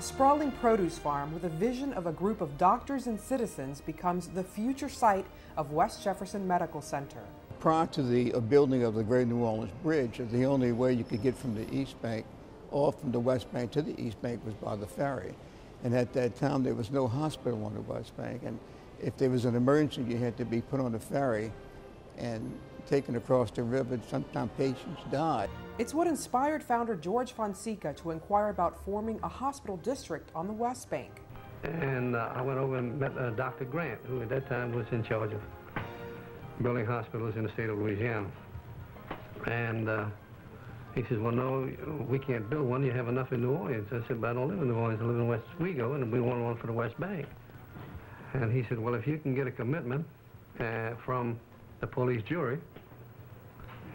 A sprawling produce farm with a vision of a group of doctors and citizens becomes the future site of West Jefferson Medical Center. Prior to the building of the Great New Orleans Bridge, the only way you could get from the East Bank or from the West Bank to the East Bank was by the ferry. And at that time, there was no hospital on the West Bank. And if there was an emergency, you had to be put on a ferry and taken across the river. Sometimes patients died. It's what inspired founder George Fonseca to inquire about forming a hospital district on the West Bank. And I went over and met Dr. Grant, who at that time was in charge of building hospitals in the state of Louisiana. And he says, well, no, we can't build one. You have enough in New Orleans. I said, but I don't live in New Orleans. I live in West Oswego, and we want one for the West Bank. And he said, well, if you can get a commitment from the police jury,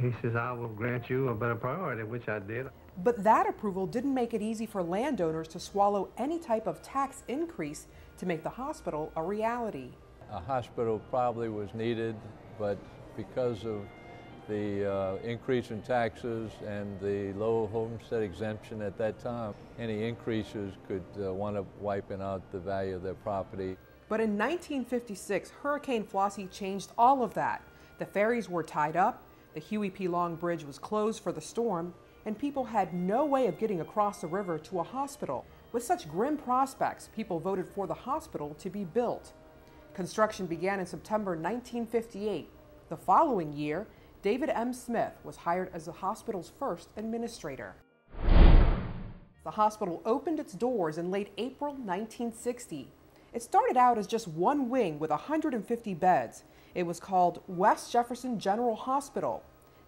he says, I will grant you a better priority, which I did. But that approval didn't make it easy for landowners to swallow any type of tax increase to make the hospital a reality. A hospital probably was needed, but because of the increase in taxes and the low homestead exemption at that time, any increases could wind up wiping out the value of their property. But in 1956, Hurricane Flossie changed all of that. The ferries were tied up, the Huey P. Long Bridge was closed for the storm, and people had no way of getting across the river to a hospital. With such grim prospects, people voted for the hospital to be built. Construction began in September 1958. The following year, David M. Smith was hired as the hospital's first administrator. The hospital opened its doors in late April 1960. It started out as just one wing with 150 beds. It was called West Jefferson General Hospital.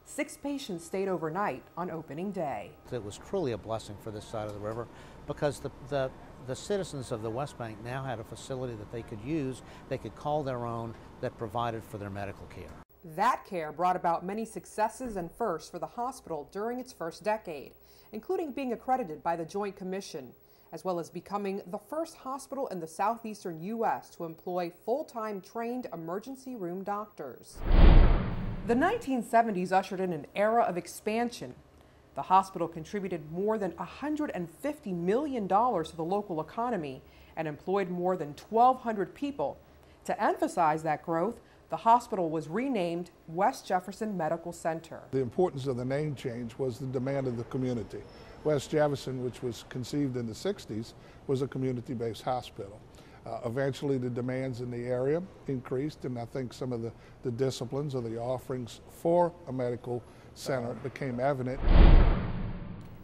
6 patients stayed overnight on opening day. It was truly a blessing for this side of the river because the citizens of the West Bank now had a facility that they could use, they could call their own, that provided for their medical care. That care brought about many successes and firsts for the hospital during its first decade, including being accredited by the Joint Commission, as well as becoming the first hospital in the southeastern U.S. to employ full-time trained emergency room doctors. The 1970s ushered in an era of expansion. The hospital contributed more than $150 million to the local economy and employed more than 1,200 people. To emphasize that growth, the hospital was renamed West Jefferson Medical Center. The importance of the name change was the demand of the community. West Jefferson, which was conceived in the 60s, was a community-based hospital. Eventually the demands in the area increased, and I think some of the disciplines or the offerings for a medical center became evident.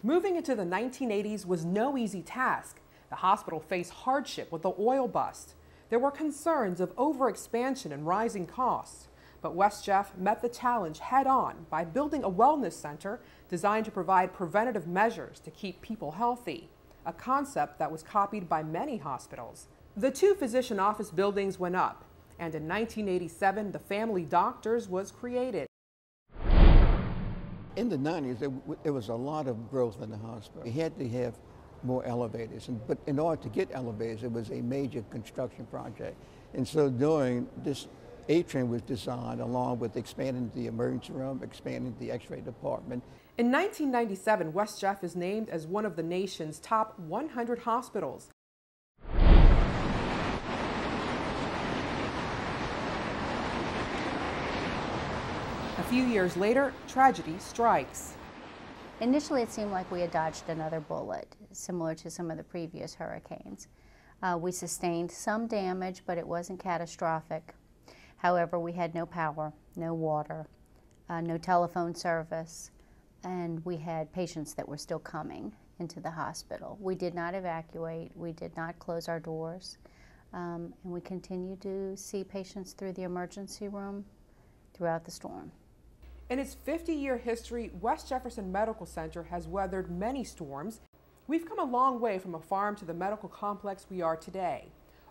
Moving into the 1980s was no easy task. The hospital faced hardship with the oil bust. There were concerns of overexpansion and rising costs. But West Jeff met the challenge head-on by building a wellness center designed to provide preventative measures to keep people healthy, a concept that was copied by many hospitals. The 2 physician office buildings went up, and in 1987, the Family Doctors was created. In the 90s, there was a lot of growth in the hospital. We had to have more elevators, but in order to get elevators, it was a major construction project. And so during this, atrium was designed along with expanding the emergency room, expanding the x-ray department. In 1997, West Jeff is named as one of the nation's top 100 hospitals. A few years later, tragedy strikes. Initially, it seemed like we had dodged another bullet, similar to some of the previous hurricanes. We sustained some damage, but it wasn't catastrophic. However, we had no power, no water, no telephone service, and we had patients that were still coming into the hospital. We did not evacuate, we did not close our doors, and we continued to see patients through the emergency room throughout the storm. In its 50-year history, West Jefferson Medical Center has weathered many storms. We've come a long way from a farm to the medical complex we are today.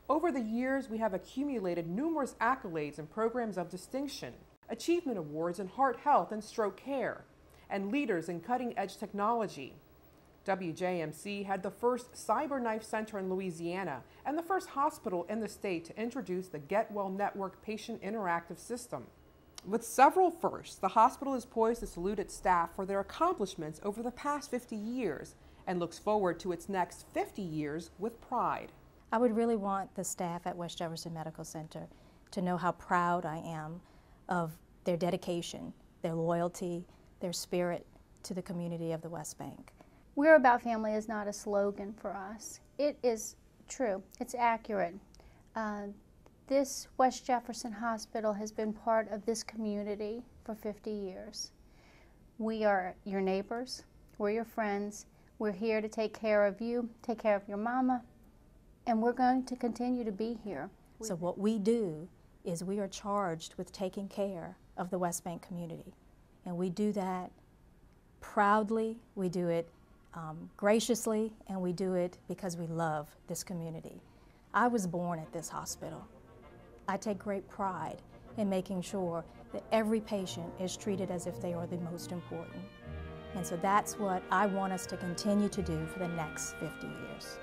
Over the years, we have accumulated numerous accolades and programs of distinction, achievement awards in heart health and stroke care, and leaders in cutting-edge technology. WJMC had the first cyber knife center in Louisiana and the first hospital in the state to introduce the Get Well Network patient interactive system. With several firsts, the hospital is poised to salute its staff for their accomplishments over the past 50 years and looks forward to its next 50 years with pride. I would really want the staff at West Jefferson Medical Center to know how proud I am of their dedication, their loyalty, their spirit to the community of the West Bank. We're About Family is not a slogan for us. It is true. It's accurate. This West Jefferson Hospital has been part of this community for 50 years. We are your neighbors. We're your friends. We're here to take care of you, take care of your mama, and we're going to continue to be here. So what we do is we are charged with taking care of the West Bank community. And we do that proudly, we do it graciously, and we do it because we love this community. I was born at this hospital. I take great pride in making sure that every patient is treated as if they are the most important. And so that's what I want us to continue to do for the next 50 years.